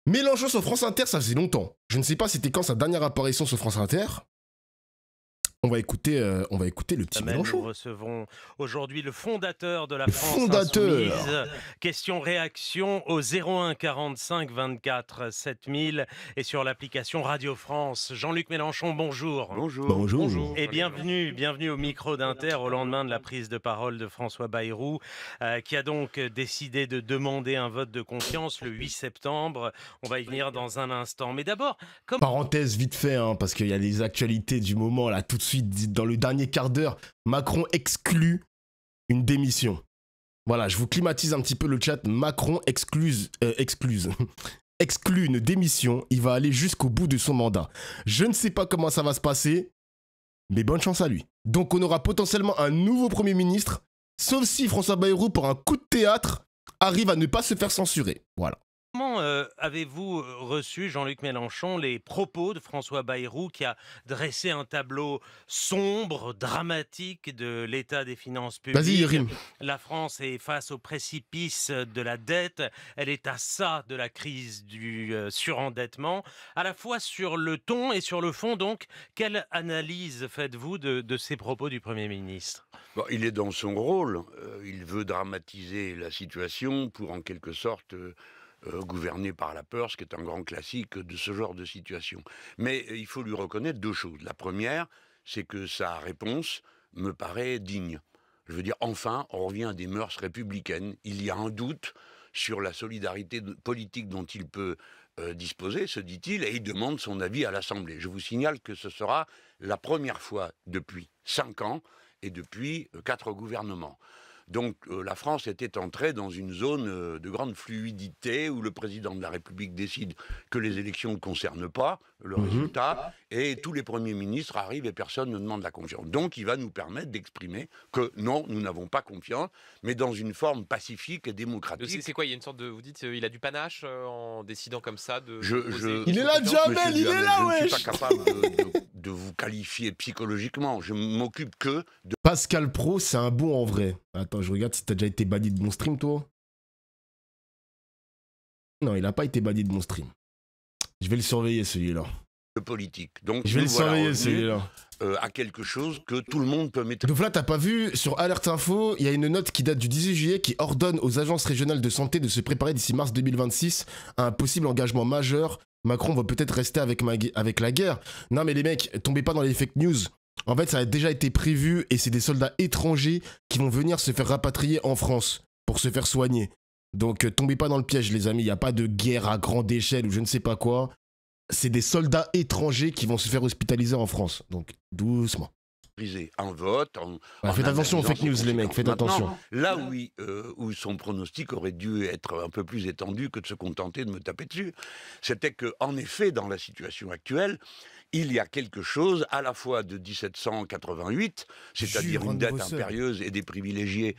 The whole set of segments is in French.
Mélenchon sur France Inter, ça faisait longtemps. Je ne sais pas c'était quand sa dernière apparition sur France Inter. On va écouter le petit Mélenchon. Nous recevons aujourd'hui le fondateur de la Le France fondateur. Insoumise. Question-réaction au 01 45 24 7000 et sur l'application Radio France. Jean-Luc Mélenchon, bonjour. Bonjour. Bonjour. Et bienvenue au micro d'Inter au lendemain de la prise de parole de François Bayrou, qui a donc décidé de demander un vote de confiance le 8 septembre. On va y venir dans un instant. Mais d'abord, Parenthèse vite fait, hein, parce qu'il y a les actualités du moment, là, tout de suite, dans le dernier quart d'heure, Macron exclut une démission. Voilà, je vous climatise un petit peu le chat. Macron exclut une démission. Il va aller jusqu'au bout de son mandat. Je ne sais pas comment ça va se passer, mais bonne chance à lui. Donc on aura potentiellement un nouveau Premier ministre, sauf si François Bayrou, pour un coup de théâtre, arrive à ne pas se faire censurer. Voilà. Comment avez-vous reçu, Jean-Luc Mélenchon, les propos de François Bayrou qui a dressé un tableau sombre, dramatique de l'état des finances publiques? Vas-y, Rim. La France est face au précipice de la dette. Elle est à ça de la crise du surendettement. À la fois sur le ton et sur le fond, donc, quelle analyse faites-vous de ces propos du Premier ministre? Bon, il est dans son rôle. Il veut dramatiser la situation pour, en quelque sorte, gouverner par la peur, ce qui est un grand classique de ce genre de situation. Mais il faut lui reconnaître deux choses. La première, c'est que sa réponse me paraît digne. Je veux dire, enfin, on revient à des mœurs républicaines. Il y a un doute sur la solidarité politique dont il peut disposer, se dit-il, et il demande son avis à l'Assemblée. Je vous signale que ce sera la première fois depuis 5 ans et depuis 4 gouvernements. Donc la France était entrée dans une zone de grande fluidité où le président de la République décide que les élections ne concernent pas le résultat et tous les premiers ministres arrivent et personne ne demande la confiance. Donc il va nous permettre d'exprimer que non, nous n'avons pas confiance, mais dans une forme pacifique et démocratique. C'est quoi? Il y a une sorte de... Vous dites, il a du panache en décidant comme ça de... Il est là, Jamel, il est là, Je ne wesh. suis pas capable de vous qualifier psychologiquement. Je m'occupe que de... Pascal Pro, c'est un bon en vrai. Attends, je regarde si t'as déjà été banni de mon stream, toi. Non, il n'a pas été banni de mon stream. Je vais le surveiller, celui-là. politique. Donc Je vais le nous voilà surveiller, revenus, celui-là. à quelque chose que tout le monde peut maîtriser. Donc là, t'as pas vu, sur Alerte Info, il y a une note qui date du 18 juillet qui ordonne aux agences régionales de santé de se préparer d'ici mars 2026 à un possible engagement majeur. Macron va peut-être rester avec la guerre. Non mais les mecs, tombez pas dans les fake news. En fait, ça a déjà été prévu et c'est des soldats étrangers qui vont venir se faire rapatrier en France pour se faire soigner. Donc tombez pas dans le piège les amis, il n'y a pas de guerre à grande échelle ou je ne sais pas quoi. C'est des soldats étrangers qui vont se faire hospitaliser en France. Donc doucement. Un vote. Faites attention aux fake news les mecs, faites attention. Là où son pronostic aurait dû être un peu plus étendu que de se contenter de me taper dessus, c'était qu'en effet, dans la situation actuelle, il y a quelque chose à la fois de 1788, c'est-à-dire une dette impérieuse et des privilégiés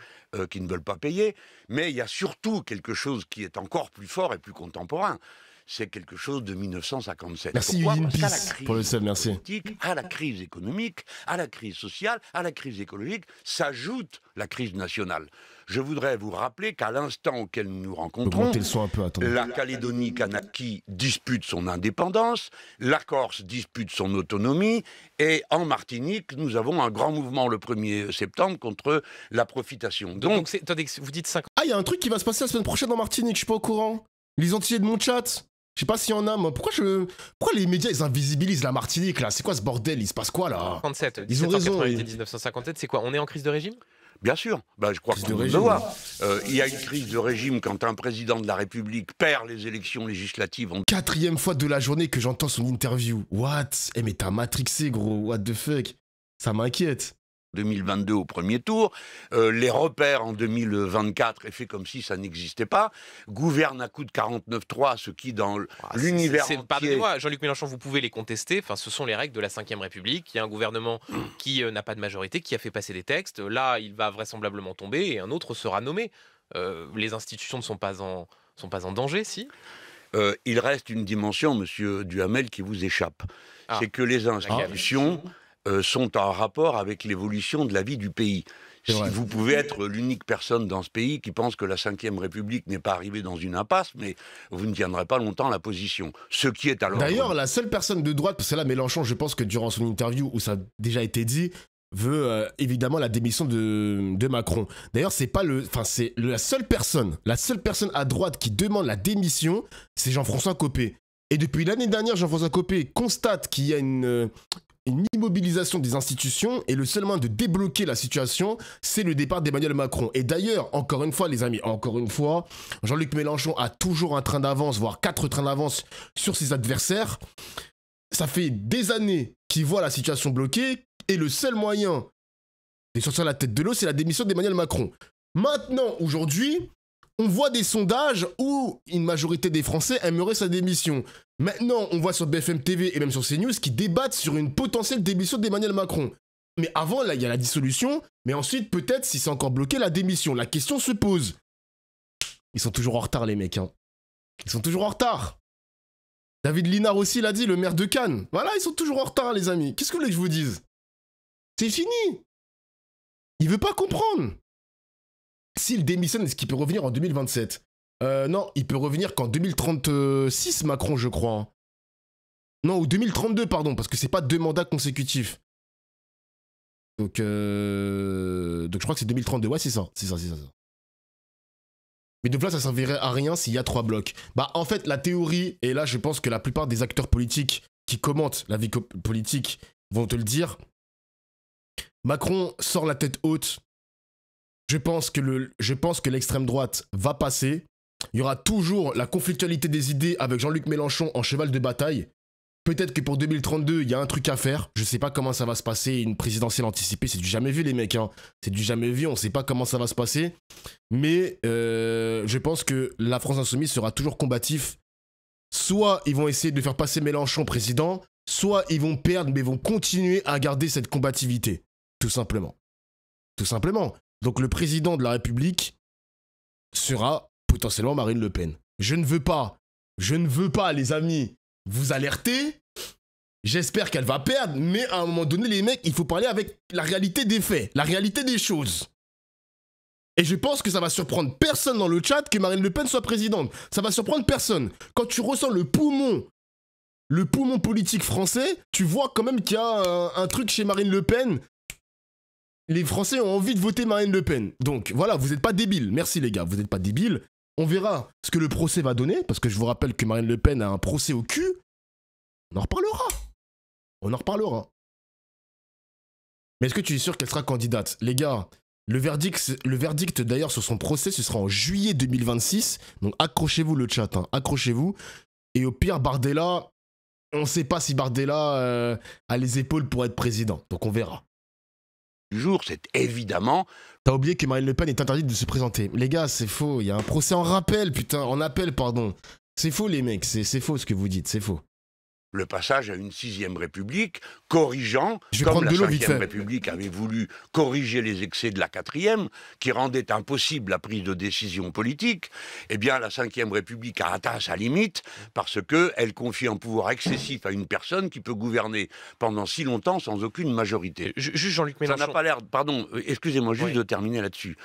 qui ne veulent pas payer, mais il y a surtout quelque chose qui est encore plus fort et plus contemporain. C'est quelque chose de 1957. Merci Eugene Peace pour le seul, merci. À la crise économique, à la crise sociale, à la crise écologique, s'ajoute la crise nationale. Je voudrais vous rappeler qu'à l'instant auquel nous nous rencontrons, le son un peu, la Calédonie-Kanaky dispute son indépendance, la Corse dispute son autonomie, et en Martinique, nous avons un grand mouvement le 1er septembre contre la profitation. Donc attendez, vous dites 5 ans. Ah, il y a un truc qui va se passer la semaine prochaine en Martinique, je suis pas au courant. Les entiers de mon chat. Je sais pas s'il y en a, moi. Pourquoi les médias, ils invisibilisent la Martinique, là? C'est quoi ce bordel? Il se passe quoi, là? 57, Ils ont raison. 1957, c'est quoi? On est en crise de régime? Bien sûr, je crois qu'on doit le voir. Il y a une crise de régime quand un président de la République perd les élections législatives. 4e fois de la journée que j'entends son interview. What? Eh mais t'as matrixé, gros. What the fuck? Ça m'inquiète. 2022 au premier tour, les repères en 2024 est fait comme si ça n'existait pas, gouverne à coup de 49-3, ce qui dans l'univers entier... Pardonnez-moi, Jean-Luc Mélenchon, vous pouvez les contester, enfin, ce sont les règles de la 5e République, il y a un gouvernement qui n'a pas de majorité, qui a fait passer des textes, là il va vraisemblablement tomber et un autre sera nommé. Les institutions ne sont pas en danger, si il reste une dimension, monsieur Duhamel, qui vous échappe. C'est que les institutions... sont en rapport avec l'évolution de la vie du pays. C'est vrai. Vous pouvez être l'unique personne dans ce pays qui pense que la Ve République n'est pas arrivée dans une impasse, mais vous ne tiendrez pas longtemps la position. Ce qui est alors... D'ailleurs, la seule personne de droite, parce que là, Mélenchon, je pense que durant son interview, où ça a déjà été dit, veut évidemment la démission de Macron. D'ailleurs, c'est pas la seule personne à droite qui demande la démission, c'est Jean-François Copé. Et depuis l'année dernière, Jean-François Copé constate qu'il y a une immobilisation des institutions et le seul moyen de débloquer la situation, c'est le départ d'Emmanuel Macron. Et d'ailleurs, encore une fois, les amis, Jean-Luc Mélenchon a toujours un train d'avance, voire 4 trains d'avance sur ses adversaires. Ça fait des années qu'il voit la situation bloquée et le seul moyen de sortir la tête de l'eau, c'est la démission d'Emmanuel Macron. Maintenant, aujourd'hui, on voit des sondages où une majorité des Français aimerait sa démission. Maintenant, on voit sur BFM TV et même sur CNews qui débattent sur une potentielle démission d'Emmanuel Macron. Mais avant, là, il y a la dissolution, mais ensuite, peut-être, si c'est encore bloqué, la démission. La question se pose. Ils sont toujours en retard, les mecs. Hein. Ils sont toujours en retard. David Linard aussi l'a dit, le maire de Cannes. Voilà, ils sont toujours en retard, les amis. Qu'est-ce que vous voulez que je vous dise? C'est fini. Il veut pas comprendre. S'il démissionne, est-ce qu'il peut revenir en 2027? Non, il peut revenir qu'en 2036, Macron, je crois. Hein. Non, ou 2032, pardon, parce que c'est pas 2 mandats consécutifs. Donc je crois que c'est 2032. Ouais, c'est ça. Mais de là, ça servirait à rien s'il y a 3 blocs. Bah, en fait, la théorie, et là, je pense que la plupart des acteurs politiques qui commentent la vie politique vont te le dire. Macron sort la tête haute. Je pense que l'extrême droite va passer. Il y aura toujours la conflictualité des idées avec Jean-Luc Mélenchon en cheval de bataille. Peut-être que pour 2032, il y a un truc à faire. Je sais pas comment ça va se passer. Une présidentielle anticipée, c'est du jamais vu, les mecs. Hein. C'est du jamais vu. On sait pas comment ça va se passer. Mais je pense que la France Insoumise sera toujours combatif. Soit ils vont essayer de faire passer Mélenchon président, soit ils vont perdre, mais vont continuer à garder cette combativité. Tout simplement. Tout simplement. Donc le président de la République sera potentiellement Marine Le Pen. Je ne veux pas, les amis, vous alerter. J'espère qu'elle va perdre, mais à un moment donné, les mecs, il faut parler avec la réalité des faits, la réalité des choses. Et je pense que ça va surprendre personne dans le chat que Marine Le Pen soit présidente. Ça va surprendre personne. Quand tu ressens le poumon politique français, tu vois quand même qu'il y a un truc chez Marine Le Pen. Les Français ont envie de voter Marine Le Pen. Donc voilà, vous n'êtes pas débiles. Merci les gars, vous n'êtes pas débiles. On verra ce que le procès va donner, parce que je vous rappelle que Marine Le Pen a un procès au cul. On en reparlera. On en reparlera. Mais est-ce que tu es sûr qu'elle sera candidate? Les gars, le verdict d'ailleurs sur son procès, ce sera en juillet 2026. Donc accrochez-vous le chat, hein, accrochez-vous. Et au pire, Bardella, on ne sait pas si Bardella a les épaules pour être président. Donc on verra. Du jour, c'est évidemment... T'as oublié que Marine Le Pen est interdite de se présenter. Les gars, c'est faux. Il y a un procès en appel, pardon. C'est faux, les mecs. C'est faux ce que vous dites, c'est faux. Le passage à une 6e République, corrigeant, comme la 5e République avait voulu corriger les excès de la 4e, qui rendait impossible la prise de décision politique, eh bien la 5e République a atteint sa limite parce qu'elle confie un pouvoir excessif à une personne qui peut gouverner pendant si longtemps sans aucune majorité. Juste Jean-Luc Mélenchon. Ça n'a pas l'air... Pardon, excusez-moi juste de terminer là-dessus.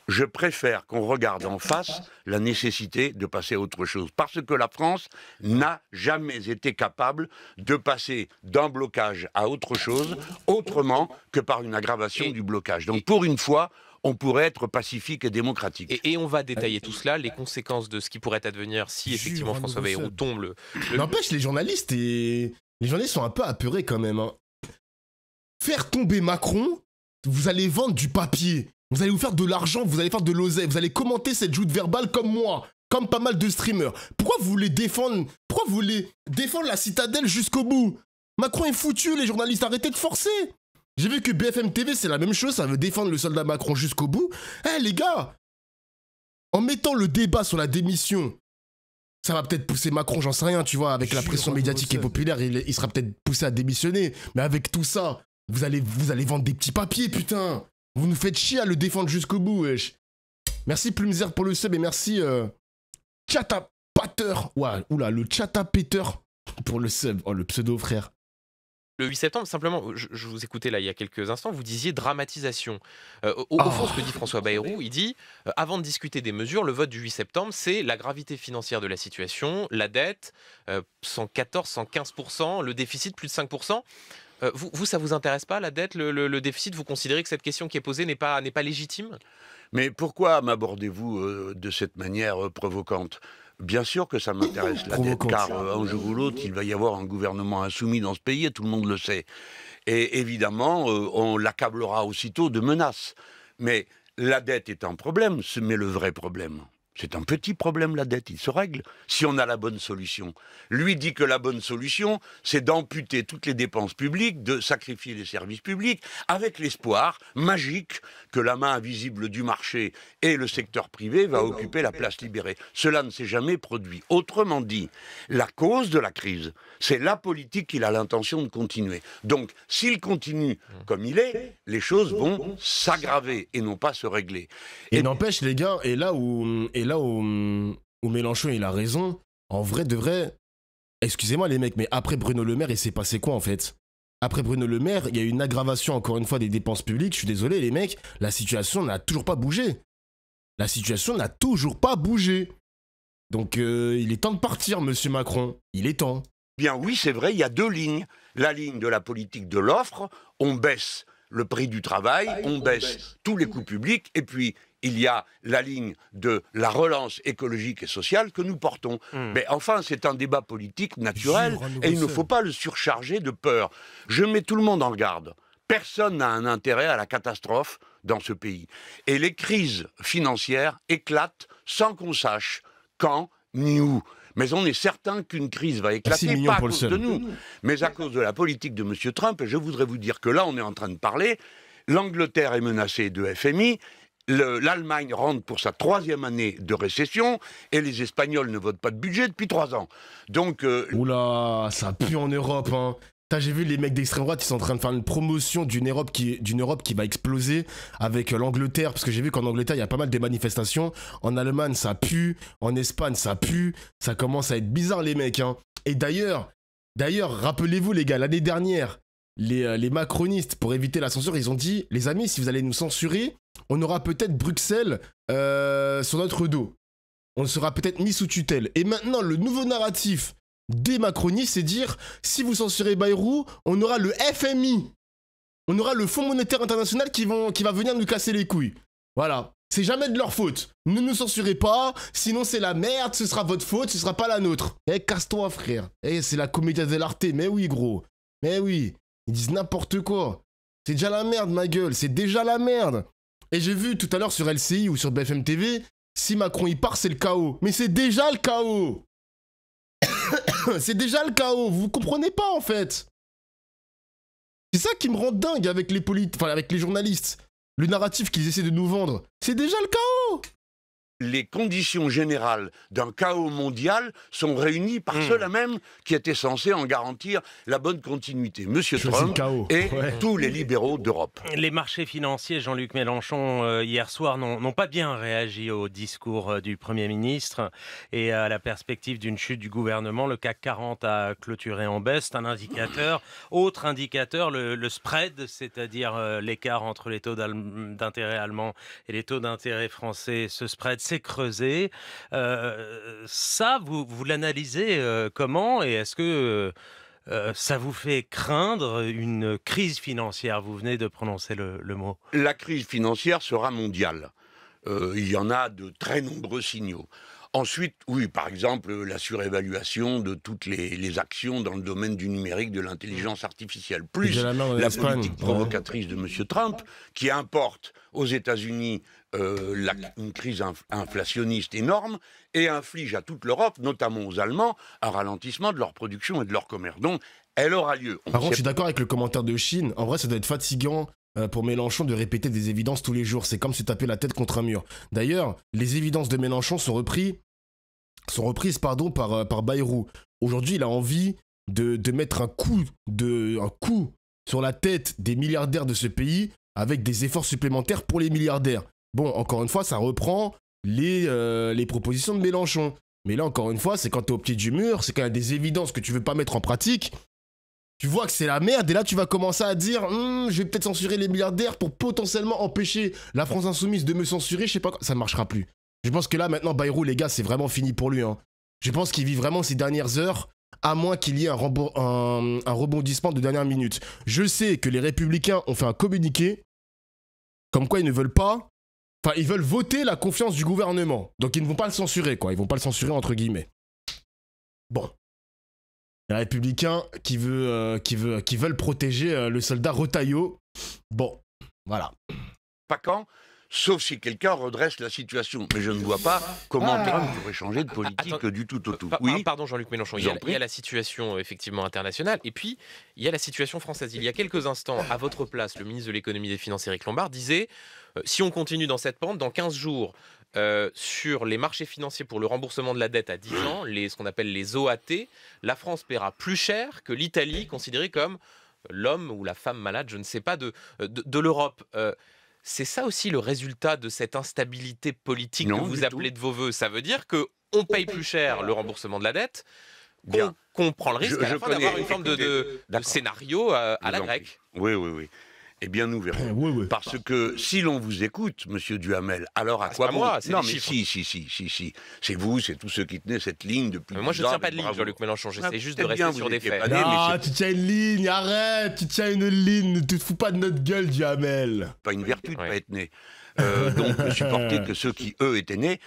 Je préfère qu'on regarde en face la nécessité de passer à autre chose. Parce que la France n'a jamais été capable de passer d'un blocage à autre chose, autrement que par une aggravation du blocage. Donc pour une fois, on pourrait être pacifique et démocratique. Et on va détailler tout cela, les conséquences de ce qui pourrait advenir si effectivement François Bayrou tombe. N'empêche, les journalistes sont un peu apeurés quand même. Hein. Faire tomber Macron, vous allez vendre du papier. Vous allez vous faire de l'argent, vous allez faire de l'oseille, vous allez commenter cette joute verbale comme moi, comme pas mal de streamers. Pourquoi vous voulez défendre la citadelle jusqu'au bout? Macron est foutu, les journalistes, arrêtez de forcer. J'ai vu que BFM TV, c'est la même chose, ça veut défendre le soldat Macron jusqu'au bout. Eh les gars, en mettant le débat sur la démission, ça va peut-être pousser Macron, j'en sais rien, tu vois, avec la pression médiatique et populaire, il sera peut-être poussé à démissionner. Mais avec tout ça, vous allez vendre des petits papiers, putain. Vous nous faites chier à le défendre jusqu'au bout, wesh. Merci Plumzer pour le sub et merci Chatapater. Ouais, oula, le Chatapater pour le sub. Oh, le pseudo, frère. Le 8 septembre, simplement, je vous écoutais là il y a quelques instants, vous disiez dramatisation. Au fond, ce que dit François Bayrou, il dit, avant de discuter des mesures, le vote du 8 septembre, c'est la gravité financière de la situation, la dette, 114, 115%, le déficit, plus de 5%. Vous, ça vous intéresse pas, la dette, le déficit? Vous considérez que cette question qui est posée n'est pas légitime? Mais pourquoi m'abordez-vous de cette manière provocante? Bien sûr que ça m'intéresse, la dette, car un jour ou l'autre, il va y avoir un gouvernement insoumis dans ce pays, et tout le monde le sait. Et évidemment, on l'accablera aussitôt de menaces. Mais la dette est un problème, mais le vrai problème, c'est un petit problème, la dette, il se règle, si on a la bonne solution. Lui dit que la bonne solution, c'est d'amputer toutes les dépenses publiques, de sacrifier les services publics, avec l'espoir magique que la main invisible du marché et le secteur privé va occuper la place libérée. Cela ne s'est jamais produit. Autrement dit, la cause de la crise, c'est la politique qu'il a l'intention de continuer. Donc, s'il continue comme il est, les choses vont s'aggraver et non pas se régler. Et n'empêche, les gars, et là où Mélenchon il a raison, en vrai de vrai, excusez-moi les mecs, mais après Bruno Le Maire, il s'est passé quoi en fait? Après Bruno Le Maire, il y a eu une aggravation encore une fois des dépenses publiques. Je suis désolé les mecs, la situation n'a toujours pas bougé. La situation n'a toujours pas bougé. Donc il est temps de partir, monsieur Macron. Il est temps. Bien oui, c'est vrai, il y a deux lignes. La ligne de la politique de l'offre, on baisse le prix du travail, on baisse tous les coûts publics, et puis il y a la ligne de la relance écologique et sociale que nous portons. Mais enfin, c'est un débat politique naturel, et il ne faut pas le surcharger de peur. Je mets tout le monde en garde. Personne n'a un intérêt à la catastrophe dans ce pays. Et les crises financières éclatent sans qu'on sache quand ni où. Mais on est certain qu'une crise va éclater, pas à cause de nous, mais à cause de la politique de M. Trump. Et je voudrais vous dire que là, on est en train de parler, l'Angleterre est menacée de FMI, l'Allemagne rentre pour sa 3e année de récession, et les Espagnols ne votent pas de budget depuis 3 ans. Donc... Oula, ça pue en Europe, hein. J'ai vu les mecs d'extrême droite, ils sont en train de faire une promotion d'une Europe qui va exploser avec l'Angleterre, parce que j'ai vu qu'en Angleterre, il y a pas mal de manifestations. En Allemagne, ça pue. En Espagne, ça pue. Ça commence à être bizarre, les mecs, hein. Et d'ailleurs, rappelez-vous, les gars, l'année dernière, les macronistes, pour éviter la censure, ils ont dit, les amis, si vous allez nous censurer, on aura peut-être Bruxelles sur notre dos. On sera peut-être mis sous tutelle. Et maintenant, le nouveau narratif des macronistes, c'est dire, si vous censurez Bayrou, on aura le FMI. On aura le Fonds monétaire international qui va venir nous casser les couilles. Voilà. C'est jamais de leur faute. Ne nous censurez pas, sinon c'est la merde, ce sera votre faute, ce sera pas la nôtre. Eh, casse-toi, frère. Eh, c'est la commedia dell'arte. Mais oui, gros. Mais oui. Ils disent n'importe quoi. C'est déjà la merde, ma gueule. C'est déjà la merde. Et j'ai vu tout à l'heure sur LCI ou sur BFM TV, si Macron y part, c'est le chaos. Mais c'est déjà le chaos. C'est déjà le chaos, vous comprenez pas en fait. C'est ça qui me rend dingue avec avec les journalistes. Le narratif qu'ils essaient de nous vendre, c'est déjà le chaos. Les conditions générales d'un chaos mondial sont réunies par ceux-là même qui étaient censés en garantir la bonne continuité. Monsieur Trump et tous les libéraux d'Europe. Les marchés financiers, Jean-Luc Mélenchon, hier soir, n'ont pas bien réagi au discours du Premier ministre et à la perspective d'une chute du gouvernement. Le CAC 40 a clôturé en baisse, c'est un indicateur. Autre indicateur, le spread, c'est-à-dire l'écart entre les taux d'intérêt allemands et les taux d'intérêt français. Ce spread s'est creusé. Ça, vous l'analysez comment? Et est-ce que ça vous fait craindre une crise financière? Vous venez de prononcer le mot. La crise financière sera mondiale. Il y en a de très nombreux signaux. Ensuite, oui, par exemple, la surévaluation de toutes les actions dans le domaine du numérique, de l'intelligence artificielle, plus la politique provocatrice de M. Trump, qui importe aux États-Unis une crise inflationniste énorme et inflige à toute l'Europe, notamment aux Allemands, un ralentissement de leur production et de leur commerce. Donc, elle aura lieu. Par contre, je suis d'accord avec le commentaire de Chine. En vrai, ça doit être fatigant pour Mélenchon de répéter des évidences tous les jours. C'est comme se taper la tête contre un mur. D'ailleurs, les évidences de Mélenchon sont reprises par Bayrou. Aujourd'hui, il a envie de mettre un coup sur la tête des milliardaires de ce pays avec des efforts supplémentaires pour les milliardaires. Bon, encore une fois, ça reprend les propositions de Mélenchon. Mais là, encore une fois, c'est quand t'es au pied du mur, c'est quand il y a des évidences que tu veux pas mettre en pratique, Tu vois que c'est la merde et là tu vas commencer à dire je vais peut-être censurer les milliardaires pour potentiellement empêcher la France Insoumise de me censurer, je sais pas quoi. Ça ne marchera plus. Je pense que là maintenant Bayrou les gars c'est vraiment fini pour lui. Hein. Je pense qu'il vit vraiment ses dernières heures à moins qu'il y ait un rebondissement de dernière minute. Je sais que les Républicains ont fait un communiqué comme quoi ils ne veulent pas... Enfin ils veulent voter la confiance du gouvernement. Donc ils ne vont pas le censurer quoi. Ils vont pas le censurer entre guillemets. Bon. Les Républicains qui veulent protéger le soldat Retailleau. Bon, voilà. Pas quand, sauf si quelqu'un redresse la situation. Mais je ne vois pas comment Trump pourrait changer de politique du tout au tout. Oui. Pardon Jean-Luc Mélenchon, il y a la situation effectivement internationale et puis il y a la situation française. Il y a quelques instants, à votre place, le ministre de l'économie et des finances Éric Lombard disait si on continue dans cette pente, dans 15 jours, sur les marchés financiers pour le remboursement de la dette à 10 ans, ce qu'on appelle les OAT, la France paiera plus cher que l'Italie, considérée comme l'homme ou la femme malade, je ne sais pas, de l'Europe. C'est ça aussi le résultat de cette instabilité politique que vous appelez de vos voeux. Ça veut dire qu'on paye plus cher le remboursement de la dette, qu'on prend le risque à la fin d'avoir une forme de scénario à la grecque. Oui. Eh bien, nous verrons. Oui. Parce que si l'on vous écoute, monsieur Duhamel, alors à quoi bon? Moi, non, mais si. C'est vous, c'est tous ceux qui tenaient cette ligne depuis. Mais moi, je ne tiens pas de ligne, Jean-Luc Mélenchon. J'essaie juste de rester sur des faits. Ah, tu tiens une ligne, arrête, tu tiens une ligne, ne te fous pas de notre gueule, Duhamel. Pas une vertu de pas être né. Donc, ne supporter que ceux qui, eux, étaient nés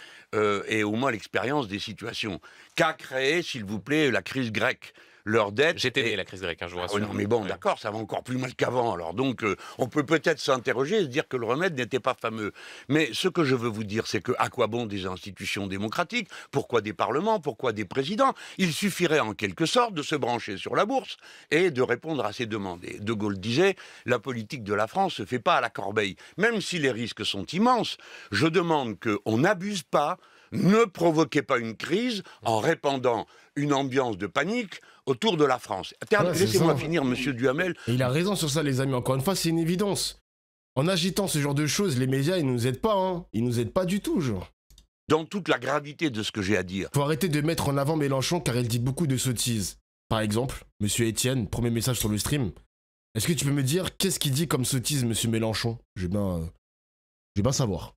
aient au moins l'expérience des situations. Qu'a créé, s'il vous plaît, la crise grecque? Leur dette... J'étais né, la crise grecque, je vous rassure. Non, mais bon, d'accord, ça va encore plus mal qu'avant. Alors, donc, on peut peut-être s'interroger et se dire que le remède n'était pas fameux. Mais ce que je veux vous dire, c'est que à quoi bon des institutions démocratiques? Pourquoi des parlements? Pourquoi des présidents? Il suffirait en quelque sorte de se brancher sur la bourse et de répondre à ces demandes. Et De Gaulle disait, la politique de la France se fait pas à la corbeille. Même si les risques sont immenses, je demande qu'on n'abuse pas, ne provoquez pas une crise en répandant une ambiance de panique autour de la France. Laissez-moi finir, monsieur Duhamel. Et il a raison sur ça, les amis. Encore une fois, c'est une évidence. En agitant ce genre de choses, les médias, ils nous aident pas. Hein. Ils nous aident pas du tout, genre. Dans toute la gravité de ce que j'ai à dire. Faut arrêter de mettre en avant Mélenchon car il dit beaucoup de sottises. Par exemple, monsieur Étienne, premier message sur le stream. Est-ce que tu peux me dire qu'est-ce qu'il dit comme sottise, monsieur Mélenchon? Je vais bien savoir.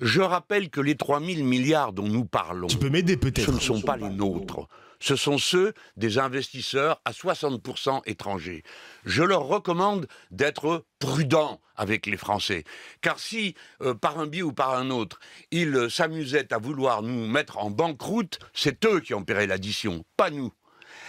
Je rappelle que les 3 000 milliards dont nous parlons, tu peux m'aider peut-être. Ce ne sont pas les nôtres. Ce sont ceux des investisseurs à 60% étrangers. Je leur recommande d'être prudents avec les Français. Car si, par un biais ou par un autre, ils s'amusaient à vouloir nous mettre en banqueroute, c'est eux qui en paieraient l'addition, pas nous.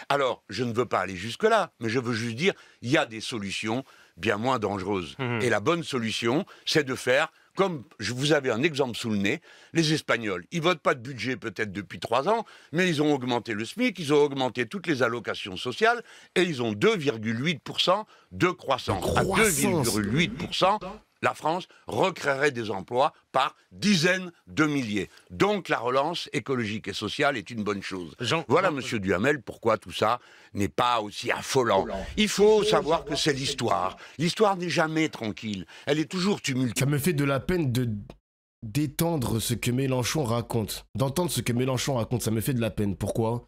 Alors, je ne veux pas aller jusque-là, mais je veux juste dire, il y a des solutions bien moins dangereuses. Et la bonne solution, c'est de faire... Comme vous avez un exemple sous le nez, les Espagnols, ils votent pas de budget peut-être depuis 3 ans, mais ils ont augmenté le SMIC, ils ont augmenté toutes les allocations sociales, et ils ont 2,8% de croissance. À 2,8%, la France recréerait des emplois par dizaines de milliers. Donc la relance écologique et sociale est une bonne chose. Voilà, monsieur Duhamel, pourquoi tout ça n'est pas aussi affolant. Il faut savoir que c'est l'histoire. L'histoire n'est jamais tranquille. Elle est toujours tumultueuse. Ça me fait de la peine d'étendre ce que Mélenchon raconte. D'entendre ce que Mélenchon raconte, ça me fait de la peine. Pourquoi?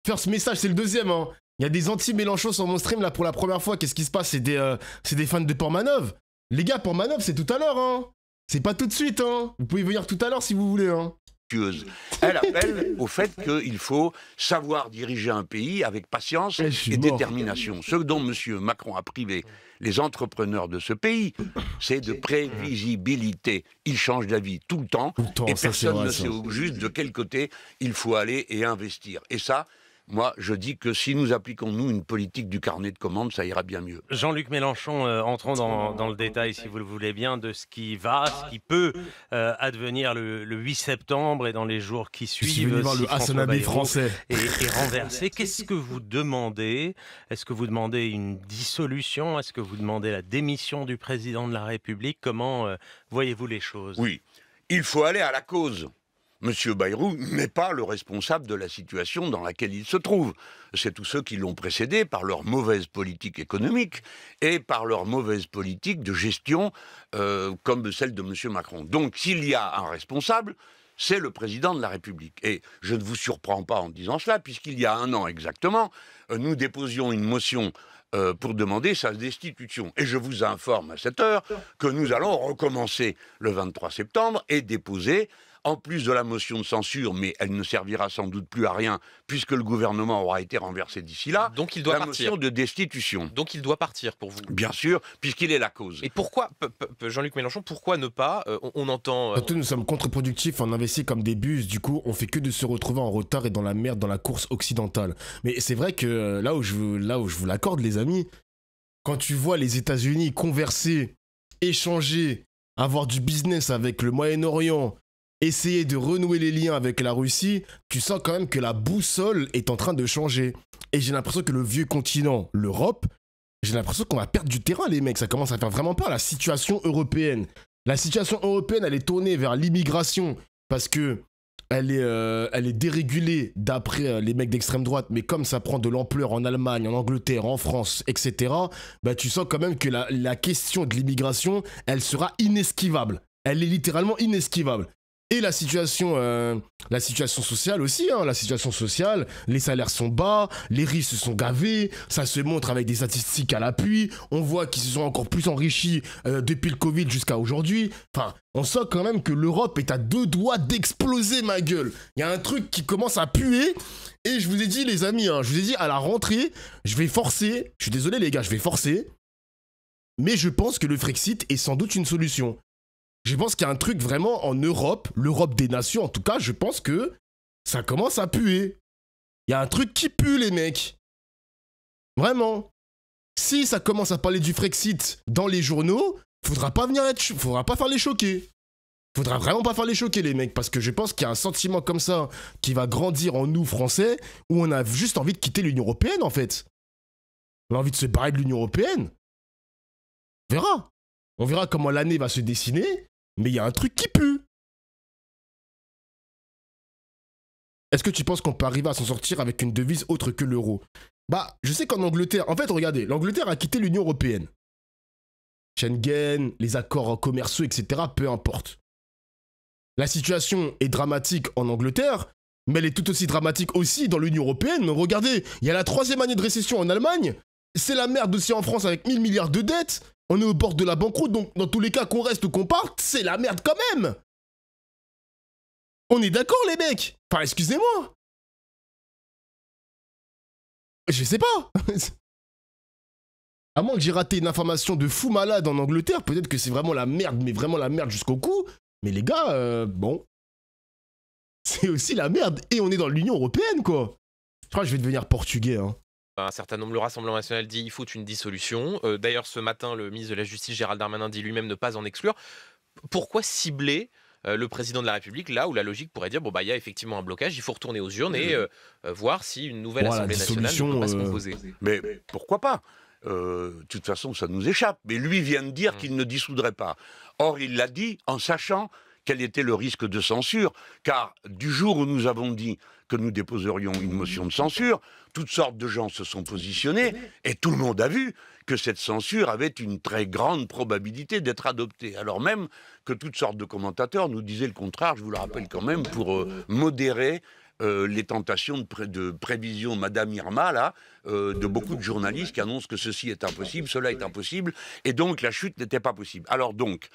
Faire ce message, c'est le deuxième, hein. Il y a des anti-Mélenchon sur mon stream, là, pour la première fois. Qu'est-ce qui se passe? C'est des fans de Portmanov. Les gars, Portmanov, c'est tout à l'heure, hein. C'est pas tout de suite, hein. Vous pouvez venir tout à l'heure si vous voulez, hein. Elle appelle au fait qu'il faut savoir diriger un pays avec patience et détermination. Ce dont M. Macron a privé les entrepreneurs de ce pays, c'est de prévisibilité. Ils changent d'avis tout le temps et personne ne sait au juste de quel côté il faut aller et investir. Et ça, moi, je dis que si nous appliquons, nous, une politique du carnet de commandes, ça ira bien mieux. Jean-Luc Mélenchon, entrons dans le détail, si vous le voulez bien, de ce qui va, ce qui peut advenir le 8 septembre et dans les jours qui suivent. Le Hassanabi français. Et renversé. Qu'est-ce que vous demandez? Est-ce que vous demandez une dissolution? Est-ce que vous demandez la démission du président de la République? Comment voyez-vous les choses? Oui, il faut aller à la cause. Monsieur Bayrou n'est pas le responsable de la situation dans laquelle il se trouve. C'est tous ceux qui l'ont précédé par leur mauvaise politique économique et par leur mauvaise politique de gestion comme celle de monsieur Macron. Donc s'il y a un responsable, c'est le président de la République. Et je ne vous surprends pas en disant cela, puisqu'il y a 1 an exactement, nous déposions une motion pour demander sa destitution. Et je vous informe à cette heure que nous allons recommencer le 23 septembre et déposer, en plus de la motion de censure, mais elle ne servira sans doute plus à rien, puisque le gouvernement aura été renversé d'ici là, Donc il doit la partir. motion de destitution. Donc il doit partir pour vous. Bien sûr, puisqu'il est la cause. Et pourquoi, Jean-Luc Mélenchon, pourquoi ne pas, on entend... Surtout, nous sommes contre-productifs, on investit comme des bus, du coup, on fait que de se retrouver en retard et dans la merde dans la course occidentale. Mais c'est vrai que là où je vous l'accorde, les amis, quand tu vois les États-Unis converser, échanger, avoir du business avec le Moyen-Orient, essayer de renouer les liens avec la Russie, tu sens quand même que la boussole est en train de changer. Et j'ai l'impression que le vieux continent, l'Europe, j'ai l'impression qu'on va perdre du terrain, les mecs. Ça commence à faire vraiment peur, la situation européenne. La situation européenne, elle est tournée vers l'immigration parce que elle est dérégulée d'après les mecs d'extrême droite, mais comme ça prend de l'ampleur en Allemagne, en Angleterre, en France, etc., bah tu sens quand même que la question de l'immigration, elle sera inesquivable. Elle est littéralement inesquivable. Et la situation sociale aussi, hein, la situation sociale, les salaires sont bas, les riches se sont gavés, ça se montre avec des statistiques à l'appui, on voit qu'ils se sont encore plus enrichis depuis le Covid jusqu'à aujourd'hui. Enfin, on sent quand même que l'Europe est à 2 doigts d'exploser, ma gueule. Il y a un truc qui commence à puer, et je vous ai dit, les amis, hein, je vous ai dit, à la rentrée, je vais forcer, je suis désolé les gars, je vais forcer, mais je pense que le Frexit est sans doute une solution. Je pense qu'il y a un truc vraiment en Europe, l'Europe des nations en tout cas, je pense que ça commence à puer. Il y a un truc qui pue, les mecs. Vraiment. Si ça commence à parler du Frexit dans les journaux, faudra pas faire les choquer. Faudra vraiment pas faire les choquer, les mecs, parce que je pense qu'il y a un sentiment comme ça qui va grandir en nous, Français, où on a juste envie de quitter l'Union Européenne, en fait. On a envie de se barrer de l'Union Européenne. On verra. On verra comment l'année va se dessiner. Mais il y a un truc qui pue. Est-ce que tu penses qu'on peut arriver à s'en sortir avec une devise autre que l'euro? Bah, je sais qu'en Angleterre... En fait, regardez, l'Angleterre a quitté l'Union Européenne. Schengen, les accords commerciaux, etc., peu importe. La situation est dramatique en Angleterre, mais elle est tout aussi dramatique aussi dans l'Union Européenne. Regardez, il y a la 3e année de récession en Allemagne. C'est la merde aussi en France avec 1000 milliards de dettes. On est au bord de la banqueroute, donc dans tous les cas, qu'on reste ou qu'on parte, c'est la merde quand même. On est d'accord, les mecs? Enfin, excusez-moi. Je sais pas. À moins que j'ai raté une information de fou malade en Angleterre, peut-être que c'est vraiment la merde, mais vraiment la merde jusqu'au cou. Mais les gars, bon. C'est aussi la merde. Et on est dans l'Union Européenne, quoi. Je crois que je vais devenir portugais, hein. Un certain nombre, le Rassemblement national dit il faut une dissolution. D'ailleurs, ce matin, le ministre de la Justice, Gérald Darmanin, dit lui-même ne pas en exclure. Pourquoi cibler le président de la République là où la logique pourrait dire bon bah il y a effectivement un blocage, il faut retourner aux urnes et voir si une nouvelle Assemblée nationale ne peut pas se composer. Mais pourquoi pas? De toute façon, ça nous échappe. Mais lui vient de dire qu'il ne dissoudrait pas. Or, il l'a dit en sachant quel était le risque de censure, car du jour où nous avons dit que nous déposerions une motion de censure, toutes sortes de gens se sont positionnés, et tout le monde a vu que cette censure avait une très grande probabilité d'être adoptée, alors même que toutes sortes de commentateurs nous disaient le contraire, je vous le rappelle quand même, pour modérer les tentations de prévision, Madame Irma, là, de beaucoup de journalistes qui annoncent que ceci est impossible, cela est impossible, et donc la chute n'était pas possible. Alors donc,